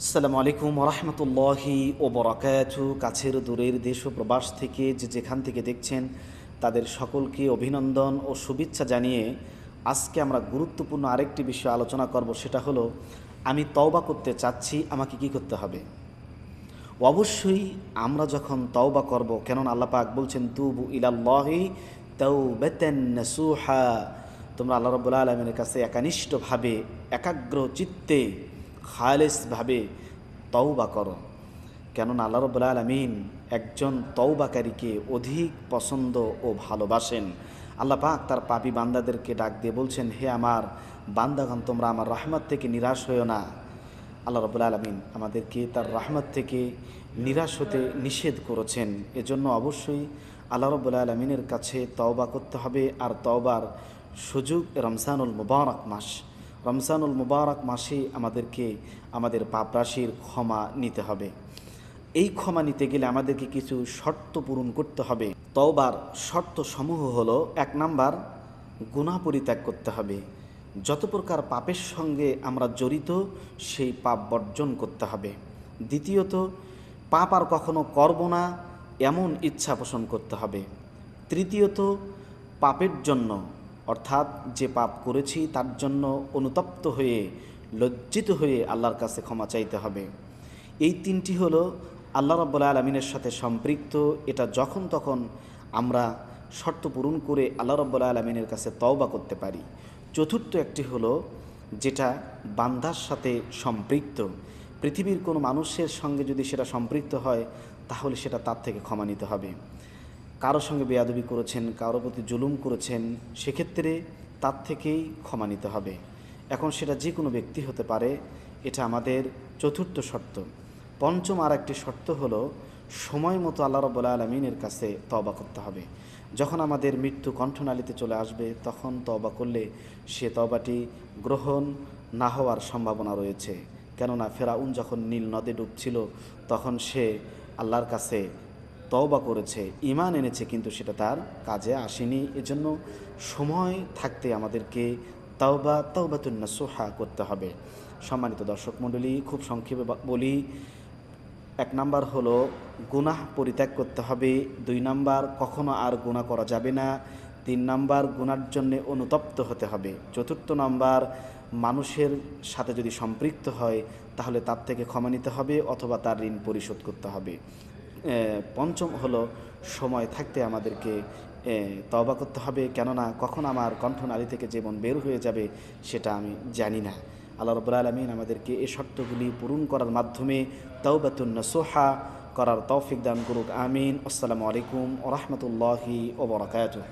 আসসালামু আলাইকুম রহমতুল্লাহি ও বরাকাতু। কাছের দূরের দেশ ও প্রবাস থেকে যেখান থেকে দেখছেন তাদের সকলকে অভিনন্দন ও শুভেচ্ছা জানিয়ে আজকে আমরা গুরুত্বপূর্ণ আরেকটি বিষয় আলোচনা করব। সেটা হলো, আমি তওবা করতে চাচ্ছি, আমাকে কি করতে হবে। অবশ্যই আমরা যখন তওবা করব, কেননা আল্লাহ পাক বলছেন তুবু ইলাল্লাহি তাওবাতান নাসুহা, তোমরা আল্লাহ রাব্বুল আলামিনের কাছে একানিষ্ঠভাবে, একাগ্র চিত্তে, খালেসভাবে তওবা করো। কেননা আল্লাহ রাব্বুল আলামিন একজন তওবাকারীকে অধিক পছন্দ ও ভালোবাসেন। আল্লাহ পাক তার পাপী বান্দাদেরকে ডাক দিয়ে বলছেন, হে আমার বান্দাগণ, তোমরা আমার রহমত থেকে নিরাশ হইও না। আল্লাহ রাব্বুল আলামিন আমাদেরকে তার রহমত থেকে নিরাশ হতে নিষেধ করেছেন। এজন্য অবশ্যই আল্লাহ রাব্বুল আলামিনের কাছে তওবা করতে হবে। আর তওবার সুযোগ রমজানুল মুবারক মাস, রমজানুল মুবারক মাসে আমাদেরকে আমাদের পাপরাশির ক্ষমা নিতে হবে। এই ক্ষমা নিতে গেলে আমাদেরকে কিছু শর্ত পূরণ করতে হবে। তওবার শর্ত সমূহ হলো, 1 নাম্বার, গুনাহ পরিত্যাগ করতে হবে। যত প্রকার পাপের সঙ্গে আমরা জড়িত সেই পাপ বর্জন করতে হবে। দ্বিতীয়ত, পাপ আর কখনো করব না এমন ইচ্ছা পোষণ করতে হবে। তৃতীয়ত, পাপের জন্য, অর্থাৎ যে পাপ করেছি তার জন্য অনুতপ্ত হয়ে, লজ্জিত হয়ে আল্লাহর কাছে ক্ষমা চাইতে হবে। এই 3টি হলো আল্লাহ রাব্বুল আলামিনের সাথে সম্পৃক্ত। এটা যখন তখন আমরা শর্ত পূরণ করে আল্লাহ রাব্বুল আলামিনের কাছে তওবা করতে পারি। চতুর্থ একটি হলো, যেটা বান্দার সাথে সম্পৃক্ত। পৃথিবীর কোনো মানুষের সঙ্গে যদি সেটা সম্পৃক্ত হয়, তাহলে সেটা তার থেকে ক্ষমা নিতে হবে। কারো সঙ্গে বেয়াদবি করেছেন, কারো প্রতি জুলুম করেছেন, সেক্ষেত্রে তার থেকেই ক্ষমা নিতে হবে। এখন সেটা যে কোনো ব্যক্তি হতে পারে। এটা আমাদের চতুর্থ শর্ত। পঞ্চম আর একটি শর্ত হলো, সময় মতো আল্লাহ রাব্বুল আলামিনের কাছে তওবা করতে হবে। যখন আমাদের মৃত্যু কণ্ঠনালীতে চলে আসবে, তখন তওবা করলে সে তওবাটি গ্রহণ না হওয়ার সম্ভাবনা রয়েছে। কেননা ফেরাউন যখন নীল নদে ডুবছিল, তখন সে আল্লাহর কাছে তওবা করেছে, ঈমান এনেছে, কিন্তু সেটা তার কাজে আসেনি। এজন্য সময় থাকতে আমাদেরকে তাওবাতুন নাসুহা করতে হবে। সম্মানিত দর্শক মণ্ডলী, খুব সংক্ষেপে বলি, 1 নাম্বার হলো গুনাহ পরিত্যাগ করতে হবে। 2 নাম্বার, কখনো আর গুনাহ করা যাবে না। 3 নাম্বার, গুনার জন্য অনুতপ্ত হতে হবে। 4র্থ নাম্বার, মানুষের সাথে যদি সম্পৃক্ত হয় তাহলে তার থেকে ক্ষমা নিতে হবে অথবা তার ঋণ পরিশোধ করতে হবে। পঞ্চম হলো, সময় থাকতে আমাদেরকে তওবা করতে হবে। কেননা কখন আমার কণ্ঠনালী থেকে জীবন বের হয়ে যাবে সেটা আমি জানি না। আল্লাহ রাব্বুল আলামিন আমাদেরকে এই শর্তগুলি পূরণ করার মাধ্যমে তাওবাতুন নাসুহা করার তৌফিক দান করুক। আমিন। আসসালামু আলাইকুম ওয়া রাহমাতুল্লাহি ওয়া বারাকাতুহু।